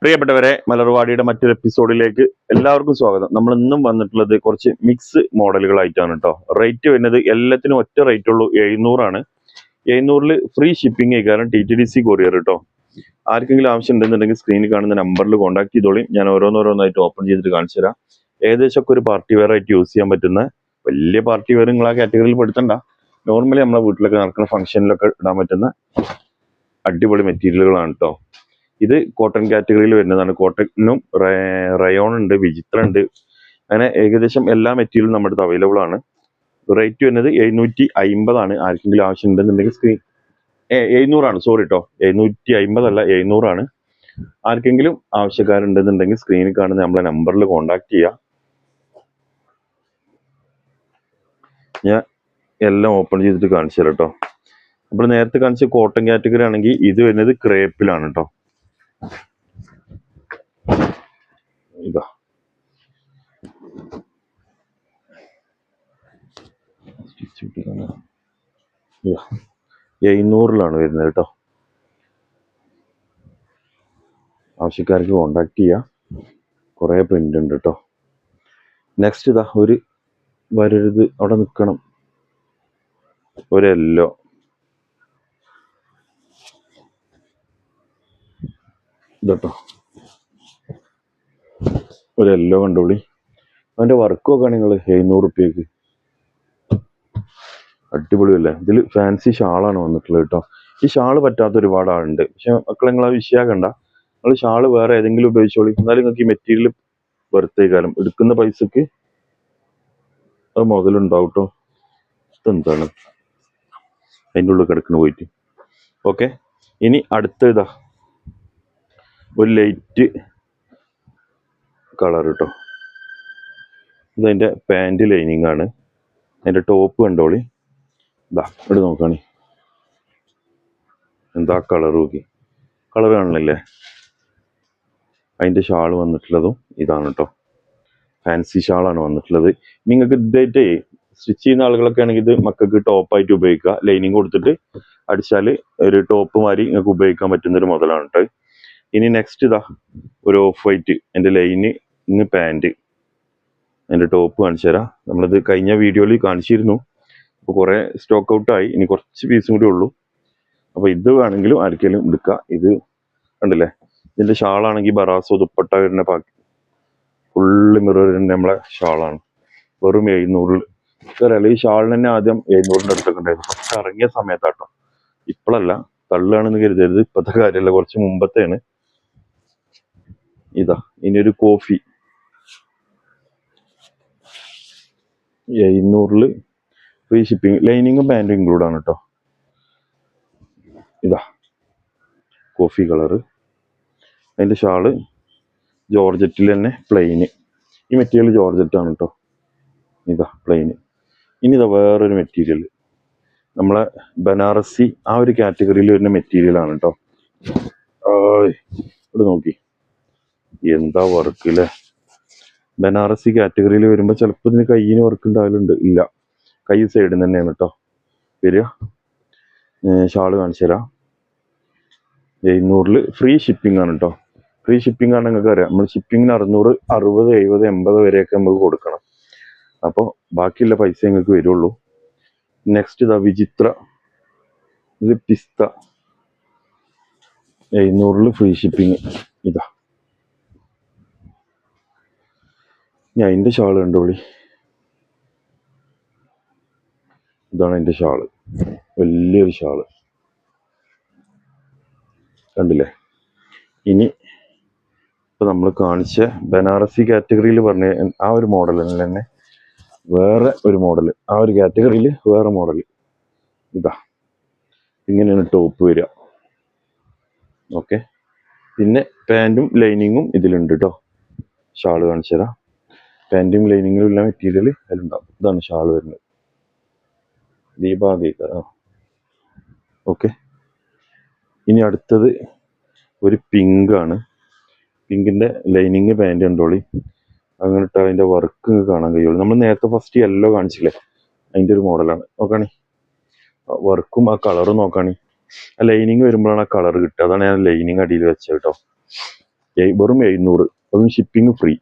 പ്രിയപ്പെട്ടവരെ, മലർവാടിയുടെ മറ്റൊരു എപ്പിസോഡിലേക്ക് എല്ലാവർക്കും സ്വാഗതം. നമ്മൾ ഇന്നും വന്നിട്ടുള്ളത് കുറച്ച് മിക്സ് മോഡലുകളായിട്ടാണ് കേട്ടോ. റേറ്റ് വരുന്നത് എല്ലാത്തിനും ഒറ്റ റേറ്റ് ഉള്ളൂ, 700 700 ഫ്രീ ഷിപ്പിംഗ് കാരണം TTDC കൊറിയർ കേട്ടോ. ആർക്കെങ്കിലും ആവശ്യം ഉണ്ടെന്നുണ്ടെങ്കിൽ സ്ക്രീനിൽ കാണുന്ന നമ്പറിൽ കോൺടാക്ട് ചെയ്തോളിയും. ഞാൻ ഓരോന്നോരോന്നായിട്ട് ഓപ്പൺ ചെയ്തിട്ട് കാണിച്ചു തരാം. ഏകദേശം ഒക്കെ ഒരു പാർട്ടി വെയർ ആയിട്ട് യൂസ് ചെയ്യാൻ പറ്റുന്ന വലിയ പാർട്ടി വെയർ നിങ്ങൾ ആ കാറ്റഗറിയിൽ പെടുത്തണ്ട. നോർമലി നമ്മളെ വീട്ടിലൊക്കെ നടക്കുന്ന ഫംഗ്ഷനിലൊക്കെ ഇടാൻ പറ്റുന്ന അടിപൊളി മെറ്റീരിയലുകളാണ് കേട്ടോ. ഇത് കോട്ടൺ കാറ്റഗറിയിൽ വരുന്നതാണ്. കോട്ടണിനും റയോൺ ഉണ്ട്, വിചിത്ര ഉണ്ട്, അങ്ങനെ ഏകദേശം എല്ലാ മെറ്റീരിയലും നമ്മുടെ അടുത്ത് അവൈലബിൾ ആണ്. റേറ്റ് വരുന്നത് 750. ആർക്കെങ്കിലും ആവശ്യം ഉണ്ടെന്നുണ്ടെങ്കിൽ സ്ക്രീൻ 700 സോറി കേട്ടോ, 750 അല്ല 700. ആർക്കെങ്കിലും ആവശ്യക്കാരുണ്ടെന്നുണ്ടെങ്കിൽ സ്ക്രീനിൽ കാണുന്ന നമ്മളെ നമ്പറിൽ കോൺടാക്ട് ചെയ്യുക. ഞാൻ എല്ലാം ഓപ്പൺ ചെയ്തിട്ട് കാണിച്ചു തരാം കേട്ടോ. അപ്പോൾ നേരത്തെ കാണിച്ച കോട്ടൺ കാറ്റഗറി ആണെങ്കിൽ ഇത് വരുന്നത് ക്രേപ്പിലാണ് കേട്ടോ. ഇതാ 700 വരുന്നത് കേട്ടോ. ആവശ്യക്കാർക്ക് കോണ്ടാക്ട് ചെയ്യാം. കുറേ പ്രിന്റ് ഉണ്ട് കേട്ടോ. നെക്സ്റ്റ് ഇതാ ഒരു വരരുത്, അവിടെ നിൽക്കണം, ഒരു യെല്ലോ. ഇതട്ടോ ഒരു യെല്ലോ കണ്ടോളി. അതിന്റെ വർക്ക് നോക്കുകയാണ് നിങ്ങൾ, 700 റുപ്യക്ക് അടിപൊളിയല്ലേ. ഇതിൽ ഫാൻസി ഷാളാണ് വന്നിട്ടുള്ളത് കേട്ടോ. ഈ ഷാള് പറ്റാത്ത ഒരുപാട് ആളുണ്ട്, പക്ഷെ മക്കളെ നിങ്ങൾ അത് വിഷയാക്കണ്ട. നിങ്ങൾ ഷാള് വേറെ ഏതെങ്കിലും ഉപയോഗിച്ചോളി. എന്നാലും നിങ്ങൾക്ക് ഈ മെറ്റീരിയൽ വെറുത്തേക്കാലും എടുക്കുന്ന പൈസക്ക് അത് മുതലുണ്ടാവും കേട്ടോ. ഇതെന്താണ് അതിൻ്റെ ഉള്ളിൽ കിടക്കുന്ന പോയിട്ട്. ഓക്കെ, ഇനി അടുത്ത ഇതാ ഒരു ലൈറ്റ് കളർ കേട്ടോ. ഇതതിൻ്റെ പാൻറ് ലൈനിങ് ആണ്. അതിൻ്റെ ടോപ്പ് കണ്ടോളി. ഇതാ ഇവിടെ നോക്കാണി, എന്താ കളർ നോക്കി, കളർ കാണണില്ലേ. അതിൻ്റെ ഷാൾ വന്നിട്ടുള്ളതും ഇതാണ് കേട്ടോ. ഫാൻസി ഷാളാണ് വന്നിട്ടുള്ളത്. നിങ്ങൾക്ക് ഇതായിട്ട് സ്റ്റിച്ച് ചെയ്യുന്ന ആളുകളൊക്കെ ആണെങ്കിൽ ഇത് മക്കൾക്ക് ടോപ്പായിട്ട് ഉപയോഗിക്കുക. ലൈനിങ് കൊടുത്തിട്ട് അടിച്ചാൽ ഒരു ടോപ്പ് മാതിരി നിങ്ങൾക്ക് ഉപയോഗിക്കാൻ പറ്റുന്നൊരു മുതലാണ് കേട്ടോ. ഇനി നെക്സ്റ്റ് ഇതാ ഒരു ഓഫ് വൈറ്റ്, എൻ്റെ ലൈനിങ് പാൻറ്, അതിൻ്റെ ടോപ്പ് കാണിച്ചു തരാം. നമ്മളിത് കഴിഞ്ഞ വീഡിയോയിൽ കാണിച്ചിരുന്നു. അപ്പോൾ കുറേ സ്റ്റോക്ക് ഔട്ടായി, ഇനി കുറച്ച് പീസും കൂടി ഉള്ളൂ. അപ്പോൾ ഇത് വേണമെങ്കിലും ആർക്കെങ്കിലും എടുക്കുക. ഇത് കണ്ടില്ലേ, ഇതിൻ്റെ ഷാളാണെങ്കിൽ ബറാസോ ദുപ്പട്ട വരുന്ന ഫുള്ള് മിററിൻ്റെ നമ്മളെ ഷാളാണ്. വെറും 700. അറിയാലോ, ഈ ഷാളിന് തന്നെ ആദ്യം 700 അടുത്തൊക്കെ ഉണ്ടായിരുന്നു. ഫസ്റ്റ് ഇറങ്ങിയ സമയത്താട്ടോ, ഇപ്പോഴല്ല. തള്ളുകയാണെന്ന് കരുതരുത്, ഇപ്പോഴത്തെ കാര്യമല്ല, കുറച്ച് മുമ്പത്തെയാണ്. ഇതാ ഇനി ഒരു കോഫി 700 ഫ്രീ ഷിപ്പിംഗ്, ലൈനിങ്ങും പാൻറ്റും ഇൻക്ലൂഡ് ആണ് കേട്ടോ. ഇതാ കോഫി കളറ്, അതിൻ്റെ ഷാള് ജോർജറ്റിൽ തന്നെ പ്ലെയിന്. ഈ മെറ്റീരിയൽ ജോർജറ്റാണ് കേട്ടോ. ഇതാ പ്ലെയിന്. ഇനി ഇതാ വേറൊരു മെറ്റീരിയൽ, നമ്മളെ ബനാറസി ആ ഒരു കാറ്റഗറിയിൽ വരുന്ന മെറ്റീരിയലാണ് കേട്ടോ. ഇവിടെ നോക്കി, എന്താ വർക്ക് അല്ലേ. ബനാറസി കാറ്റഗറിയിൽ വരുമ്പോൾ ചിലപ്പോൾ ഇതിന് കയ്യിന് വർക്ക് ഉണ്ടാവലുണ്ട്. ഇല്ല, കൈ സൈഡിൽ തന്നെയാണ് കേട്ടോ വരിക. ഷാള് കാണിച്ചു തരാം. 700 ഫ്രീ ഷിപ്പിംഗ് ആണ് കേട്ടോ. ഫ്രീ ഷിപ്പിംഗ് ആണ്, നിങ്ങൾക്ക് അറിയാം. നമ്മൾ ഷിപ്പിങ്ങിന് 600, 60, 70, 80 വരെയൊക്കെ നമുക്ക് കൊടുക്കണം. അപ്പോൾ ബാക്കിയുള്ള പൈസ നിങ്ങൾക്ക് വരുള്ളൂ. നെക്സ്റ്റ് ഇതാ വിചിത്ര, ഇത് പിസ്ത, 700 ഫ്രീ ഷിപ്പിംഗ്. ഇതാ ഞാൻ അതിൻ്റെ ഷാള് കണ്ടോളി. ഇതാണ് അതിൻ്റെ ഷാള്, വലിയൊരു ഷാള് കണ്ടില്ലേ. ഇനി ഇപ്പം നമ്മൾ കാണിച്ച ബനാറസി കാറ്റഗറിയിൽ പറഞ്ഞ ആ ഒരു മോഡൽ തന്നെ വേറെ ഒരു മോഡൽ, ആ ഒരു കാറ്റഗറിയിൽ വേറെ മോഡൽ. ഇതാ ഇങ്ങനെയാണ് ടോപ്പ് വരിക. ഓക്കെ, പിന്നെ പാൻറ്റും ലൈനിങ്ങും ഇതിലുണ്ട് കേട്ടോ. ഷാള് കാണിച്ചു തരാം. പാൻറ്റും ലൈനിങ്ങും ഉള്ള മെറ്റീരിയൽ അതിലുണ്ടാവും. ഇതാണ് ഷാള് വരുന്നത്. ദീപാഗിക്ക. ഓക്കെ, ഇനി അടുത്തത് ഒരു പിങ്ക് ആണ്. പിങ്കിൻ്റെ ലൈനിങ് പാൻറ് കണ്ടോളി. അങ്ങനെ ഇട്ടാൽ അതിൻ്റെ വർക്ക് കാണാൻ കഴിയുള്ളൂ. നമ്മൾ നേരത്തെ ഫസ്റ്റ് യെല്ലോ കാണിച്ചില്ലേ, അതിൻ്റെ ഒരു മോഡലാണ്. നോക്കാണി, വർക്കും ആ കളറും നോക്കാണി. ആ ലൈനിങ് വരുമ്പോഴാണ് ആ കളർ കിട്ടുക. അതാണ് ഞാൻ ലൈനിങ് അടിയിൽ വെച്ചത് കേട്ടോ. വെറും 700, അതും ഷിപ്പിംഗ് ഫ്രീ.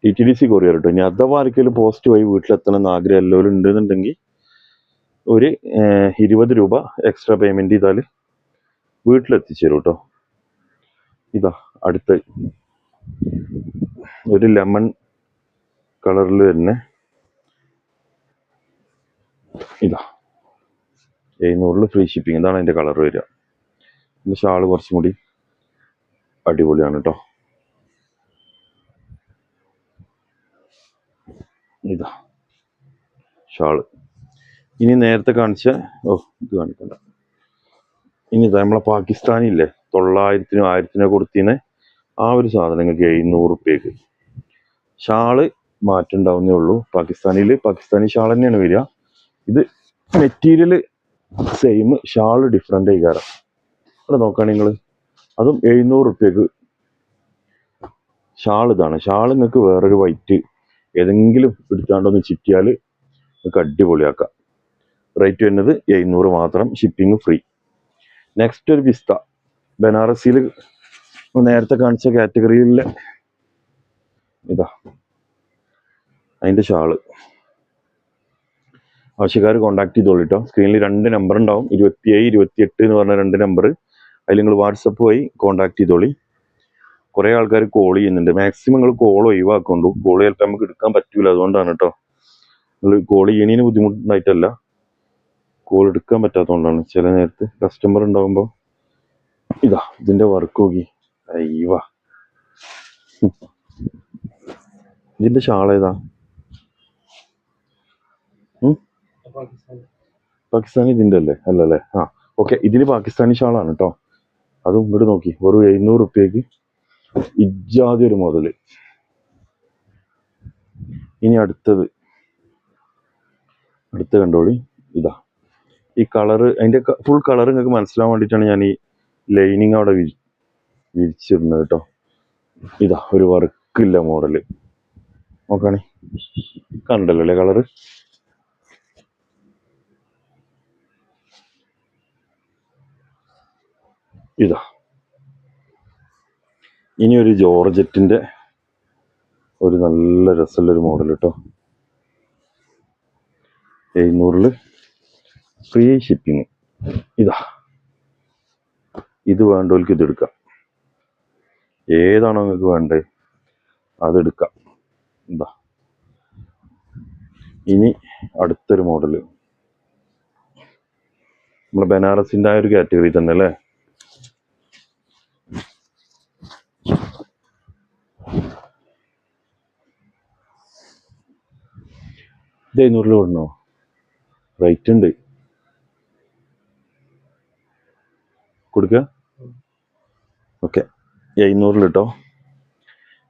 TTDC കൊറിയർ കേട്ടോ. ഇനി അഥവാ ആർക്കെങ്കിലും പോസ്റ്റ് വഴി വീട്ടിലെത്തണം എന്ന് ആഗ്രഹം എല്ലാവരും ഉണ്ടെന്നുണ്ടെങ്കിൽ ഒരു 20 രൂപ എക്സ്ട്രാ പേയ്മെന്റ് ചെയ്താൽ വീട്ടിലെത്തിച്ചേരും കേട്ടോ. ഇതാ അടുത്ത ഒരു ലെമൺ കളറിൽ തന്നെ ഇതാ 700 ഫ്രീ ഷിപ്പിംഗ്. ഇതാണ് അതിന്റെ കളർ വരിക. ഇതിന്റെ ഷാള് കുറച്ചും കൂടി അടിപൊളിയാണ് കേട്ടോ. ഇതാ ഷാള്. ഇനി നേരത്തെ കാണിച്ച ഇത് കാണിക്കണ്ട. ഇനി ഇതാ നമ്മളെ പാകിസ്ഥാനി ഇല്ലേ 900-നും 1000-നും കൊടുത്തിന് ആ ഒരു സാധനം നിങ്ങൾക്ക് 700 റുപ്യക്ക്. ഷാള് മാറ്റുണ്ടാവുന്നേ ഉള്ളൂ. പാകിസ്ഥാനി ഷാൾ തന്നെയാണ് വരിക. ഇത് മെറ്റീരിയൽ സെയിം, ഷാള് ഡിഫറെന്റ് ആയിക്കാരം. അവിടെ നോക്കുകയാണെങ്കിൽ നിങ്ങൾ അതും 700 റുപ്യക്ക് ഷാൾ. ഇതാണ് ഷാൾ. നിങ്ങൾക്ക് വേറൊരു വൈറ്റ് ഏതെങ്കിലും എടുത്താണ്ടൊന്ന് ചിറ്റിയാൽ നിങ്ങൾക്ക് അടിപൊളിയാക്കാം. റേറ്റ് വരുന്നത് 700 മാത്രം, ഷിപ്പിംഗ് ഫ്രീ. നെക്സ്റ്റ് ഒരു പിസ്ത ബനാറസിയിൽ നേരത്തെ കാണിച്ച കാറ്റഗറിയിലെ ഇതാ അതിന്റെ ഷാള്. ആവശ്യക്കാർ കോൺടാക്ട് ചെയ്തോളൂ കേട്ടോ. സ്ക്രീനിൽ 2 നമ്പർ ഉണ്ടാവും, 27, 28 എന്ന് പറഞ്ഞ 2 നമ്പർ. അതിൽ നിങ്ങൾ വാട്സപ്പ് വഴി കോൺടാക്ട് ചെയ്തോളി. കുറെ ആൾക്കാർ കോൾ ചെയ്യുന്നുണ്ട്. മാക്സിമം നിങ്ങൾ കോൾ ഒഴിവാക്കൊണ്ടു. കോൾ ചിലപ്പോൾ നമുക്ക് എടുക്കാൻ പറ്റൂല, അതുകൊണ്ടാണ് കേട്ടോ. നിങ്ങൾ കോൾ ചെയ്യണതിന് ബുദ്ധിമുട്ടുണ്ടായിട്ടല്ല, കോൾ എടുക്കാൻ പറ്റാത്തതുകൊണ്ടാണ്. ചില നേരത്ത് കസ്റ്റമർ ഉണ്ടാകുമ്പോൾ. ഇതാ ഇതിന്റെ വർക്ക് നോക്കി. അയ്യവാ, ഇതിന്റെ ഷാൾ ഏതാ? പാകിസ്ഥാനി ഇതിന്റെ അല്ലേ? അല്ലല്ലേ? ഓക്കെ, ഇതിന് പാകിസ്ഥാനി ഷാളാണ് കേട്ടോ. അതും ഇങ്ങോട്ട് നോക്കി, വെറും 700 റുപ്യക്ക് ഇജാതി ഒരു മുതല്. ഇനി അടുത്ത കണ്ടോളി. ഇതാ ഈ കളറ്, അതിന്റെ ഫുൾ കളർ നിങ്ങൾക്ക് മനസ്സിലാവാൻ വേണ്ടിയിട്ടാണ് ഞാൻ ഈ ലൈനിങ് അവിടെ വിരിച്ചിരുന്നത് കേട്ടോ. ഇതാ ഒരു വർക്കില്ല മോഡല്. നോക്കാണേ, കണ്ടല്ലോ അല്ലേ കളറ്? ഇതാ ഇനി ഒരു ജോർജറ്റിന്റെ ഒരു നല്ല രസമുള്ളൊരു മോഡൽ കേട്ടോ. 700 ഫ്രീ ഷിപ്പിംഗ്. ഇതാ ഇത് വേണ്ടവർക്ക് ഇതെടുക്കാം. ഏതാണോ നിങ്ങൾക്ക് വേണ്ടത് അതെടുക്കാം. എന്താ ഇനി അടുത്തൊരു മോഡല് നമ്മളെ ബനാറസിന്റെ ആ ഒരു കാറ്റഗറി തന്നെ അല്ലേ? ഇത് 700 കൊടുക്കണോ? റേറ്റ് ഉണ്ട്, കൊടുക്കുക. ഓക്കെ, 700 കേട്ടോ.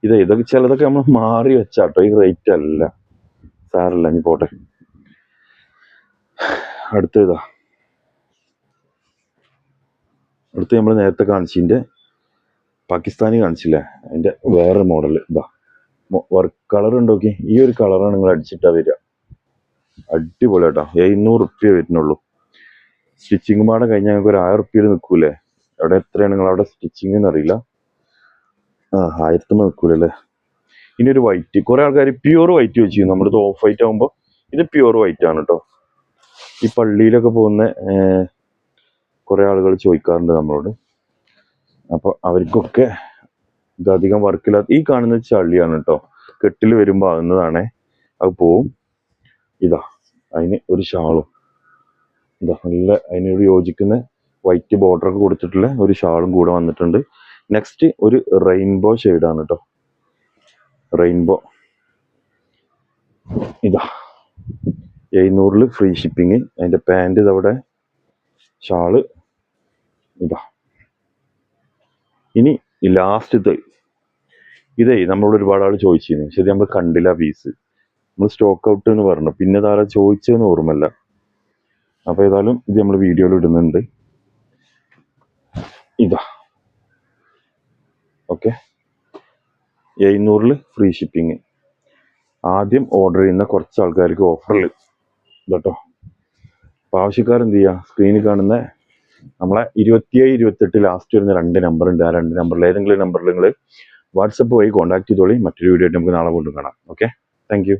ഇതൊക്കെ ചിലതൊക്കെ നമ്മൾ മാറി വെച്ചാട്ടോ, ഈ റേറ്റ് അല്ല. സാരല്ല, ഇനി പോട്ടെ. അടുത്ത നമ്മൾ നേരത്തെ കാണിച്ചതിന്റെ പാകിസ്ഥാനി കാണിച്ചില്ലേ, അതിന്റെ വേറെ മോഡൽ. ഇതാ വർക്ക് കളർ ഉണ്ടോക്കി. ഈ ഒരു കളറാണ് നിങ്ങൾ അടിച്ചിട്ടാ വരിക. അടിപൊളി കേട്ടോ. 700 റുപ്യ വരുന്നുള്ളൂ. സ്റ്റിച്ചിങ് പാടെ കഴിഞ്ഞാൽ ഞങ്ങൾക്ക് ഒരു 1000 റുപ്യയിൽ നിൽക്കൂലേ? അവിടെ എത്രയാണ് നിങ്ങൾ അവിടെ സ്റ്റിച്ചിങ് എന്നറിയില്ല. 1000 നിൽക്കൂലല്ലേ? ഇനി ഒരു വൈറ്റ്, കുറെ ആൾക്കാർ പ്യൂർ വൈറ്റ് വെച്ചു. നമ്മളിത് ഓഫ് വൈറ്റ് ആകുമ്പോൾ ഇത് പ്യൂർ വൈറ്റ് ആണ് കേട്ടോ. ഈ പള്ളിയിലൊക്കെ പോകുന്ന കുറെ ആളുകൾ ചോദിക്കാറുണ്ട് നമ്മളോട്. അപ്പൊ അവർക്കൊക്കെ ഇതധികം വർക്കില്ലാത്ത ഈ കാണുന്നത് ചളിയാണ് കേട്ടോ. കെട്ടിൽ വരുമ്പോൾ ആകുന്നതാണേ, അത് പോവും. ഇതാ അതിന് ഒരു ഷാളും, ഇതാ നല്ല അതിനോട് യോജിക്കുന്ന വൈറ്റ് ബോർഡർ ഒക്കെ കൊടുത്തിട്ടുള്ള ഒരു ഷാളും കൂടെ വന്നിട്ടുണ്ട്. നെക്സ്റ്റ് ഒരു റെയിൻബോ ഷെയ്ഡാണ് കേട്ടോ. റെയിൻബോ ഇതാ 700 ഫ്രീ ഷിപ്പിംഗ്. അതിന്റെ പാൻറ് ഇതവിടെ, ഷാള് ഇതാ. ഇനി ലാസ്റ്റ് നമ്മളോട് ഒരുപാട് ആൾ ചോദിച്ചിരുന്നു, ശരി നമ്മൾ കണ്ടില്ല പീസ്, നമ്മൾ സ്റ്റോക്ക് ഔട്ട് എന്ന് പറഞ്ഞു. പിന്നെ താരം ചോദിച്ചതെന്ന് ഓർമ്മല്ല. അപ്പൊ ഏതായാലും ഇത് നമ്മൾ വീഡിയോയിൽ ഇടുന്നുണ്ട്. ഇതാ ഓക്കെ, 700 ഫ്രീ ഷിപ്പിംഗ്. ആദ്യം ഓർഡർ ചെയ്യുന്ന കുറച്ച് ആൾക്കാർക്ക് ഓഫറിൽ ഇതാട്ടോ. അപ്പൊ ആവശ്യക്കാരെന്ത് ചെയ്യുക, സ്ക്രീനിൽ കാണുന്ന നമ്മളെ 27-28 ലാസ്റ്റ് വരുന്ന 2 നമ്പർ ഉണ്ട്. ആ 2 നമ്പറിൽ ഏതെങ്കിലും നമ്പറിൽ നിങ്ങൾ വാട്സപ്പ് വഴി കോൺടാക്ട് ചെയ്തോളി. മറ്റൊരു വീഡിയോ ആയിട്ട് നമുക്ക് നാളെ കൊണ്ടു കാണാം. Okay, thank you.